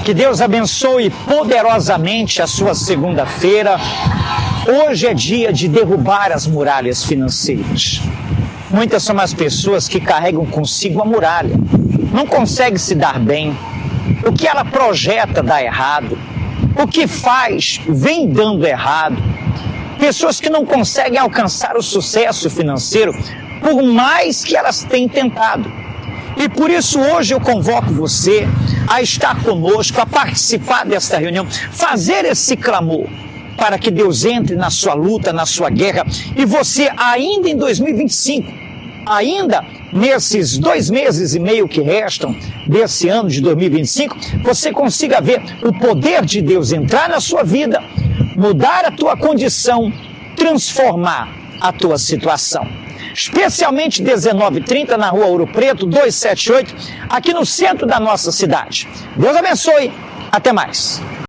Que Deus abençoe poderosamente a sua segunda-feira. Hoje é dia de derrubar as muralhas financeiras. Muitas são as pessoas que carregam consigo a muralha. Não conseguem se dar bem. O que ela projeta dá errado. O que faz vem dando errado. Pessoas que não conseguem alcançar o sucesso financeiro por mais que elas tenham tentado. E por isso hoje eu convoco você a estar conosco, a participar desta reunião, fazer esse clamor para que Deus entre na sua luta, na sua guerra, e você ainda em 2025, ainda nesses 2 meses e meio que restam desse ano de 2025, você consiga ver o poder de Deus entrar na sua vida, mudar a tua condição, transformar a tua situação. Especialmente 19h30 na Rua Ouro Preto, 278, aqui no centro da nossa cidade. Deus abençoe. Até mais.